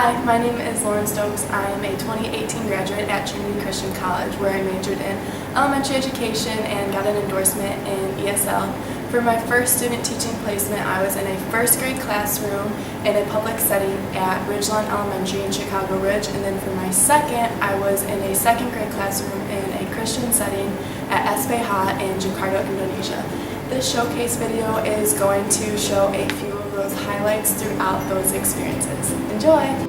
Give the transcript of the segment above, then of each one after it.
Hi, my name is Lauren Stokes. I am a 2018 graduate at Trinity Christian College, where I majored in elementary education and got an endorsement in ESL. For my first student teaching placement, I was in a first grade classroom in a public setting at Ridgelawn Elementary in Chicago Ridge, and then for my second, I was in a second grade classroom in a Christian setting at SPH in Jakarta, Indonesia. This showcase video is going to show a few of those highlights throughout those experiences. Enjoy!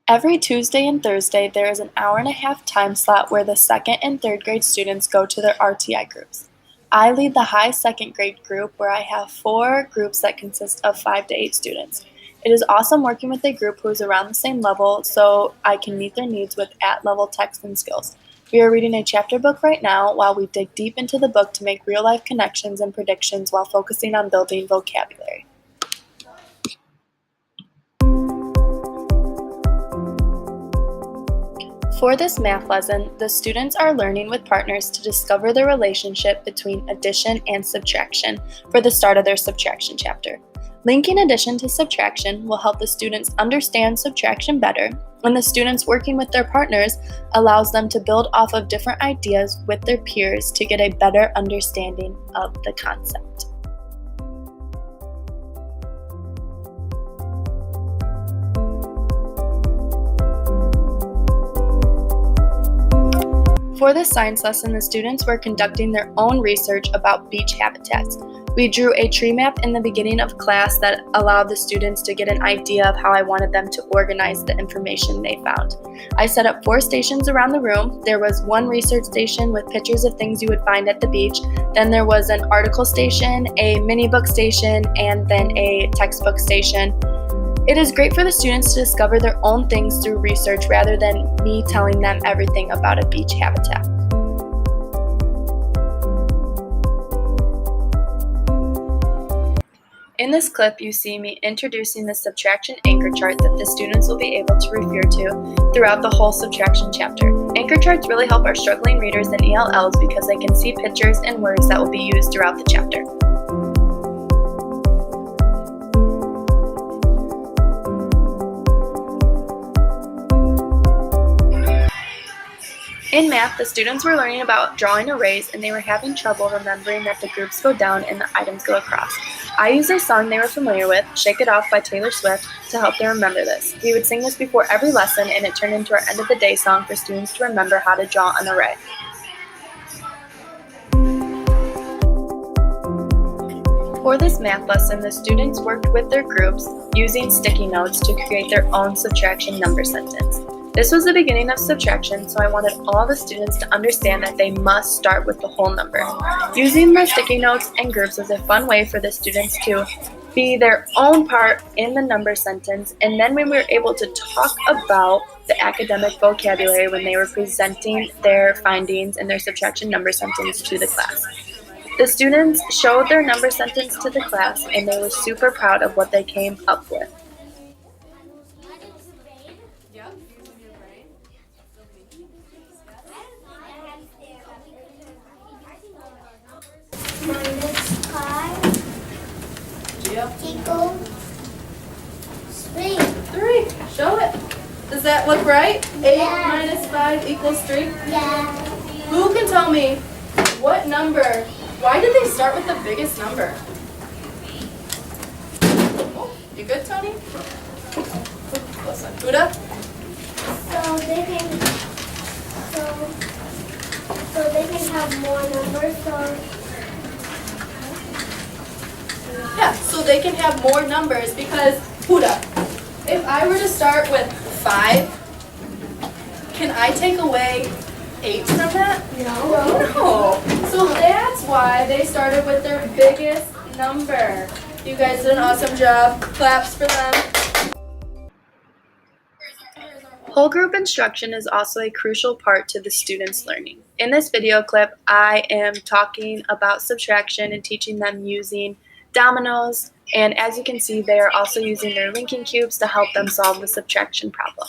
Every Tuesday and Thursday, there is an hour-and-a-half time slot where the second and third grade students go to their RTI groups. I lead the high second grade group, where I have 4 groups that consist of 5 to 8 students. It is awesome working with a group who is around the same level so I can meet their needs with at-level text and skills. We are reading a chapter book right now while we dig deep into the book to make real-life connections and predictions while focusing on building vocabulary. For this math lesson, the students are learning with partners to discover the relationship between addition and subtraction for the start of their subtraction chapter. Linking addition to subtraction will help the students understand subtraction better, and the students working with their partners allows them to build off of different ideas with their peers to get a better understanding of the concept. For this science lesson, the students were conducting their own research about beach habitats. We drew a tree map in the beginning of class that allowed the students to get an idea of how I wanted them to organize the information they found. I set up 4 stations around the room. There was 1 research station with pictures of things you would find at the beach. Then there was an article station, a mini book station, and then a textbook station. It is great for the students to discover their own things through research rather than me telling them everything about a beach habitat. In this clip, you see me introducing the subtraction anchor chart that the students will be able to refer to throughout the whole subtraction chapter. Anchor charts really help our struggling readers and ELLs because they can see pictures and words that will be used throughout the chapter. In math, the students were learning about drawing arrays, and they were having trouble remembering that the groups go down and the items go across. I used a song they were familiar with, Shake It Off by Taylor Swift, to help them remember this. We would sing this before every lesson, and it turned into our end of the day song for students to remember how to draw an array. For this math lesson, the students worked with their groups using sticky notes to create their own subtraction number sentence. This was the beginning of subtraction, so I wanted all the students to understand that they must start with the whole number. Using the sticky notes and groups was a fun way for the students to be their own part in the number sentence, and then we were able to talk about the academic vocabulary when they were presenting their findings and their subtraction number sentence to the class. The students showed their number sentence to the class, and they were super proud of what they came up with. Minus 5 equals 3. 3. Show it. Does that look right? 8 Yeah. minus 5 equals 3? Yeah. Who can tell me what number, why did they start with the biggest number? Oh, you good, Tony? Listen, Buddha? So they can have more numbers. Yeah, so they can have more numbers because, Buddha, if I were to start with 5, can I take away 8 from that? No. So that's why they started with their biggest number. You guys did an awesome job. Claps for them. Whole group instruction is also a crucial part to the students' learning. In this video clip, I am talking about subtraction and teaching them using dominoes, and as you can see, they are also using their linking cubes to help them solve the subtraction problem.